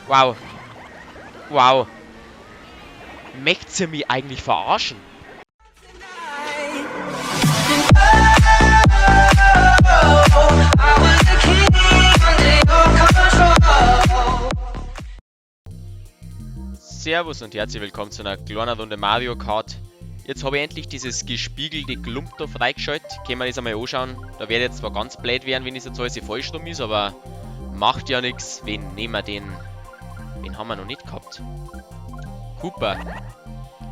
Wow. Wow. Möchtet ihr mich eigentlich verarschen? Servus und herzlich willkommen zu einer kleinen Runde Mario Kart. Jetzt habe ich endlich dieses gespiegelte Klump da freigeschaltet. Können wir das einmal anschauen. Da werde jetzt zwar ganz blöd werden, wenn es jetzt alles falsch rum ist, aber macht ja nichts. Wen nehmen wir den? Den haben wir noch nicht gehabt. Cooper.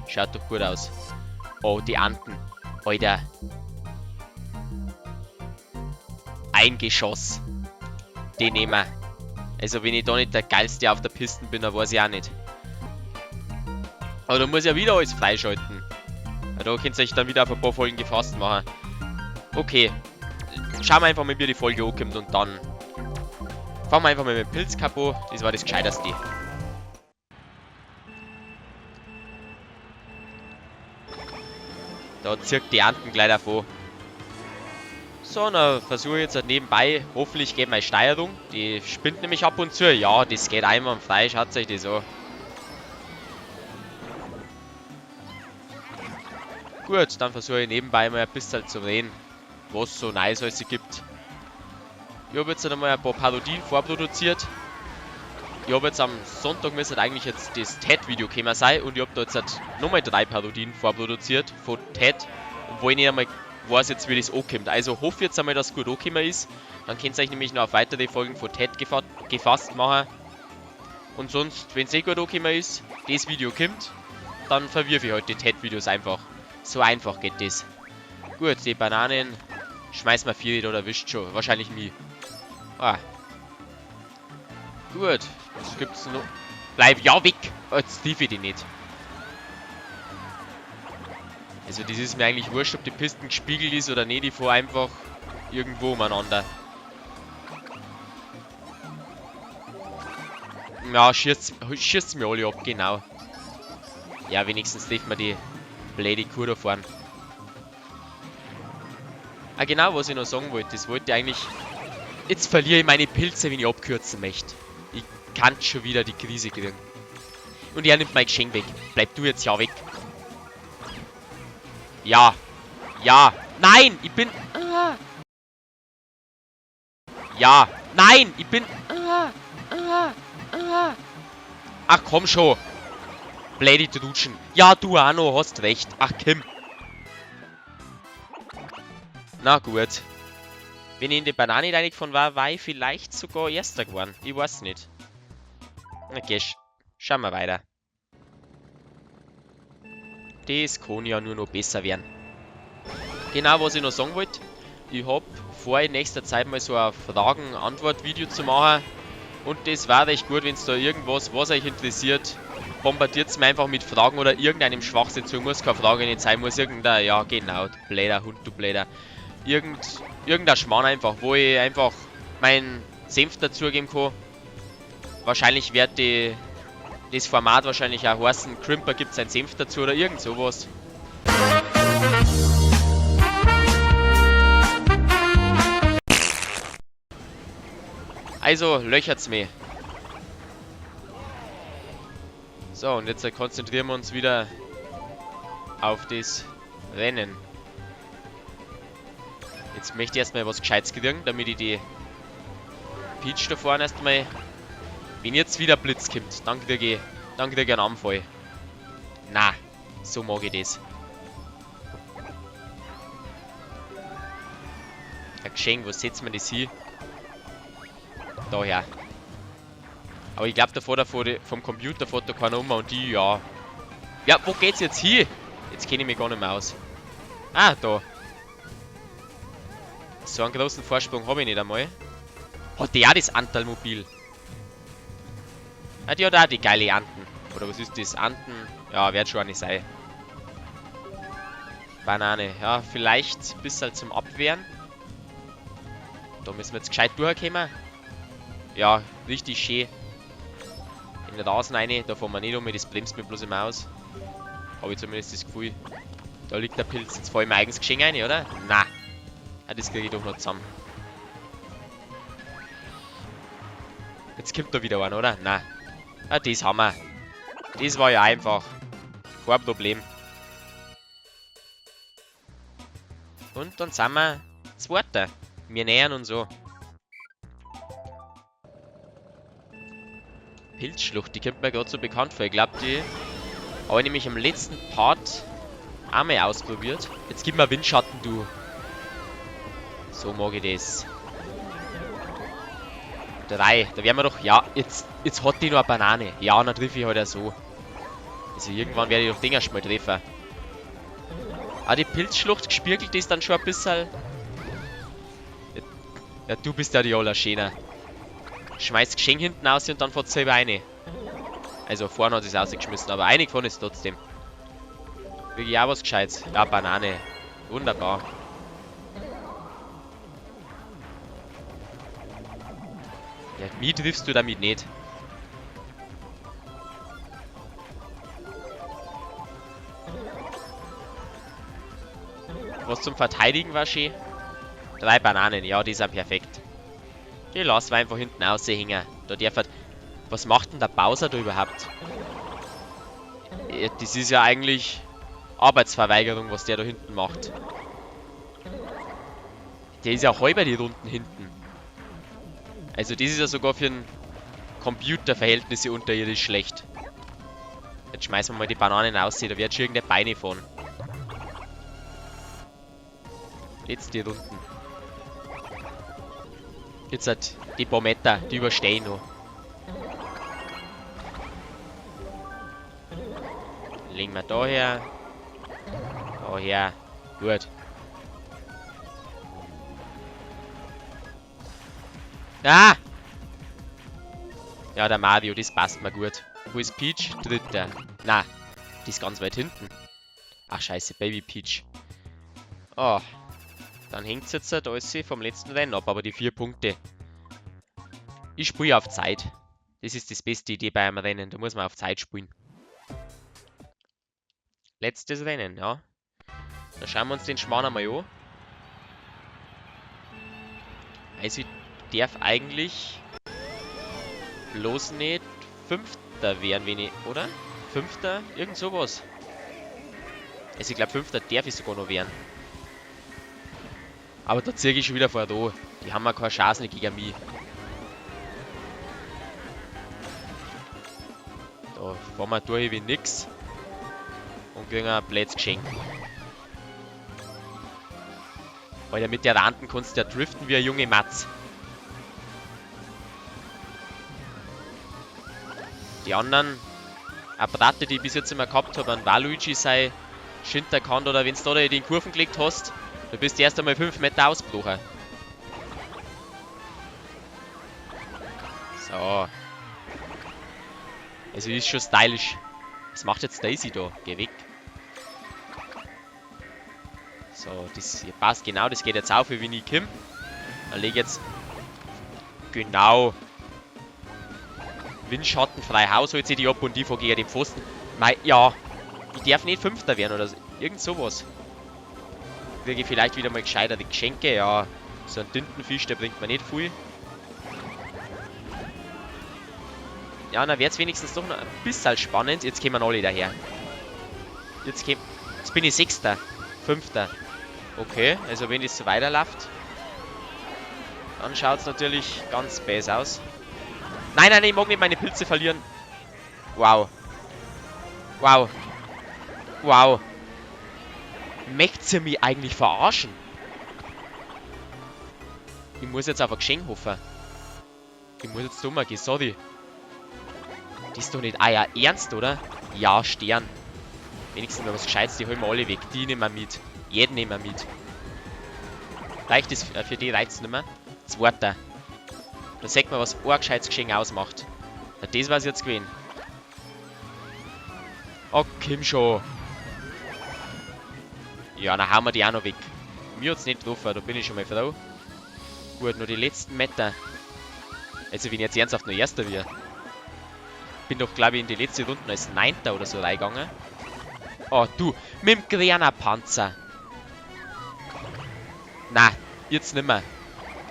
Schaut doch gut aus. Oh, die Anten. Alter. Ein Geschoss. Den nehmen wir. Also wenn ich da nicht der Geilste auf der Piste bin, dann weiß ich auch nicht. Aber da muss ich ja wieder alles freischalten. Da könnt ihr euch dann wieder auf ein paar Folgen gefasst machen. Okay. Schauen wir einfach mal, wie die Folge ankommt und dann fangen wir einfach mal mit dem Pilzcup an. Das war das Gescheiterste. Da zirkt die Anten gleich davon. So, dann versuche ich jetzt halt nebenbei. Hoffentlich geht meine Steuerung. Die spinnt nämlich ab und zu. Ja, das geht einwandfrei. Schaut euch das an. Gut, dann versuche ich nebenbei mal ein bisschen zu reden, was so nice alles gibt. Ich habe jetzt einmal ein paar Parodien vorproduziert. Ich habe jetzt am Sonntag müsste eigentlich jetzt das TED-Video gekommen sein und ich habe da jetzt halt nochmal 3 Parodien vorproduziert von TED, obwohl ich nicht einmal weiß jetzt, wie das ankommt. Also hoffe jetzt einmal, dass es gut angekommen ist. Dann könnt ihr euch nämlich noch auf weitere Folgen von TED gefasst machen. Und sonst, wenn es eh gut angekommen ist, das Video kommt, dann verwirfe ich halt die TED-Videos einfach. So einfach geht das. Gut, die Bananen schmeißen wir 4 oder erwischt schon. Wahrscheinlich mich. Ah. Gut. Was gibt's noch? Bleib ja weg! Oh, jetzt lief ich die nicht. Also das ist mir eigentlich wurscht, ob die Pisten gespiegelt ist oder nicht. Ich fahre einfach irgendwo umeinander. Ja, schießt mir alle ab, genau. Ja, wenigstens trifft man die blöde Kuh da fahren. Ah genau, was ich noch sagen wollte. Das wollte ich eigentlich... Jetzt verliere ich meine Pilze, wenn ich abkürzen möchte. Ich kann schon wieder die Krise kriegen. Und er nimmt mein Geschenk weg. Bleib du jetzt ja weg. Ja. Ja. Nein, ich bin... Ja. Nein, ich bin... Ach komm schon. Blöde Dutschen. Ja, du auch noch, hast recht. Ach, Kim. Na gut. Wenn ich in die Banane reingefahren war, war ich vielleicht sogar Erster geworden. Ich weiß nicht. Okay, schauen wir weiter. Das kann ja nur noch besser werden. Genau, was ich noch sagen wollte. Ich habe vor, in nächster Zeit mal so ein Fragen-Antwort-Video zu machen. Und das war recht gut, wenn es da irgendwas, was euch interessiert, bombardiert es mir einfach mit Fragen oder irgendeinem Schwachsinn zu. Muss keine Frage nicht sein, muss irgendein, ja genau, du blöder Hund, du blöder. Irgendein Schmarrn einfach, wo ich einfach meinen Senf dazugeben kann. Wahrscheinlich wird das Format wahrscheinlich auch heißen, Crimper gibt seinen Senf dazu oder irgend sowas. Also, löchert's mich. So, und jetzt konzentrieren wir uns wieder auf das Rennen. Jetzt möchte ich erstmal was Gescheites kriegen, damit ich die Peach da vorne erstmal... Wenn jetzt wieder Blitz kommt, dann kriege ich einen Anfall. Na, so mag ich das. Ein Geschenk, wo setzt man das hin? Daher. Aber ich glaube, da fährt vom Computer fährt da keiner um und die, ja. Ja, wo geht's jetzt hin? Jetzt kenne ich mich gar nicht mehr aus. Ah, da. So einen großen Vorsprung habe ich nicht einmal. Hat die auch das Antalmobil? Ah, die hat auch die geile Anten. Oder was ist das? Anten? Ja, wird schon nicht sein. Banane. Ja, vielleicht ein bisschen zum Abwehren. Da müssen wir jetzt gescheit durchkommen. Ja, richtig schön. In den Rasen rein, da fahren wir nicht um, das bremst mir bloß immer aus. Habe ich zumindest das Gefühl. Da liegt der Pilz. Jetzt fahre ich mein eigenes Geschenk rein, oder? Nein. Ah, das kriege ich doch noch zusammen. Jetzt kommt da wieder einer, oder? Nein. Ah, das haben wir. Das war ja einfach. Kein Problem. Und dann sind wir Zweiter. Wir nähern uns so. Pilzschlucht, die kommt mir gerade so bekannt vor. Ich glaube, die habe ich nämlich im letzten Part einmal ausprobiert. Jetzt gib mir Windschatten, du. So mag ich das. 3. Da wären wir doch... Ja, jetzt hat die noch eine Banane. Ja, dann treffe ich halt auch so. Also irgendwann werde ich doch den erst mal treffen. Ah, die Pilzschlucht gespiegelt ist dann schon ein bisschen... Ja, du bist ja die Allerschöner. Schmeißt Geschenk hinten aus und dann fährt es selber eine. Also vorne hat es rausgeschmissen, aber einig von ist trotzdem. Wirklich auch was Gescheites. Ja, Banane. Wunderbar. Ja, mich triffst du damit nicht. Was zum Verteidigen war schön. 3 Bananen, ja, die sind perfekt. Die lassen wir einfach hinten raushängen. Da darf halt... Was macht denn der Bowser da überhaupt? Das ist ja eigentlich Arbeitsverweigerung, was der da hinten macht. Der ist ja halber die Runden hinten. Also das ist ja sogar für ein Computerverhältnisse unterirdisch schlecht. Jetzt schmeißen wir mal die Bananen raus, da wird schon irgendeine Beine fahren. Jetzt die Runden. Jetzt hat die Bometta, die überstehen noch. Legen wir da her. Da her. Gut. Ah! Ja, der Mario, das passt mir gut. Wo ist Peach? Dritter. Na, die ist ganz weit hinten. Ach, scheiße, Baby Peach. Oh. Dann hängt es jetzt da alles vom letzten Rennen ab, aber die 4 Punkte. Ich spiele auf Zeit. Das ist die beste Idee bei einem Rennen. Da muss man auf Zeit spielen. Letztes Rennen, ja. Da schauen wir uns den Schmarrn einmal an. Also ich darf eigentlich bloß nicht Fünfter werden, wenn ich, oder? Fünfter? Irgend sowas. Also ich glaube Fünfter darf ich sogar noch werden. Aber da ziehe ich schon wieder vor da. Die haben ja keine Chance gegen mich. Da fahren wir durch wie nix. Und kriegen ein blödes Geschenk. Weil mit der Ranten kannst du ja driften wie ein junge Matz. Die anderen Apparate, die ich bis jetzt immer gehabt habe, an Waluigi sei Shinterkant oder wenn du da in den Kurven gelegt hast, du bist erst einmal 5 Meter ausgebrochen. So. Also ist schon stylisch. Was macht jetzt Daisy da? Geh weg. So, das hier passt genau, das geht jetzt auf, wie ich komme. Dann lege jetzt genau windschattenfrei Haus, holt sie die ab und die vor gegen den Pfosten. Ja, ich darf nicht Fünfter werden oder so. Irgend sowas. Kriege ich vielleicht wieder mal gescheitere Geschenke, ja. So ein Tintenfisch, der bringt mir nicht viel. Ja, dann wird es wenigstens doch noch ein bisschen spannend. Jetzt kommen alle daher. Jetzt bin ich Sechster. Fünfter. Okay, also wenn das so weiterläuft, dann schaut es natürlich ganz bäs aus. Nein, nein, ich mag nicht meine Pilze verlieren. Wow. Wow. Wow. Möchtet ihr mich eigentlich verarschen? Ich muss jetzt auf ein Geschenk hoffen. Ich muss jetzt dummer gehen, sorry. Das ist doch nicht euer Ernst, oder? Ja, Stern. Wenigstens mal was Gescheites, die holen wir alle weg. Die nehmen wir mit. Jeden nehmen wir mit. Reicht das für die reizt nicht mehr? Zweiter. Da sieht man, was ein gescheites Geschenk ausmacht. Ja, das war's jetzt gewesen. Oh, komm schon. Ja, dann hauen wir die auch noch weg. Mir hat's nicht getroffen, da bin ich schon mal froh. Gut, nur die letzten Meter. Also, wenn ich jetzt ernsthaft noch Erster wird. Bin doch, glaube ich, in die letzte Runde als Neunter oder so reingegangen. Oh, du, mit dem grünen Panzer. Na, jetzt nimmer.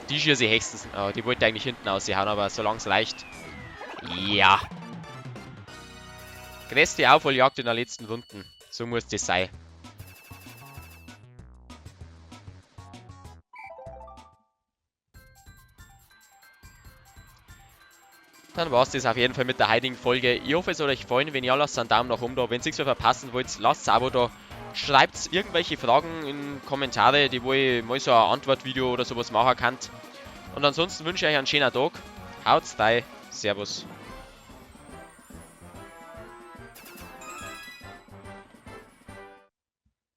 Die schieße ich höchstens. Oh, die wollte eigentlich hinten aushauen, aber solange es reicht. Ja. Größte Aufholjagd in der letzten Runden. So muss das sein. Dann war es das auf jeden Fall mit der heutigen Folge. Ich hoffe, es hat euch gefallen. Wenn ja, lasst einen Daumen nach oben da. Wenn ihr nichts mehr verpassen wollt, lasst ein Abo da. Schreibt irgendwelche Fragen in Kommentare, die wo ich mal so ein Antwortvideo oder sowas machen kann. Und ansonsten wünsche ich euch einen schönen Tag. Haut's rein. Servus.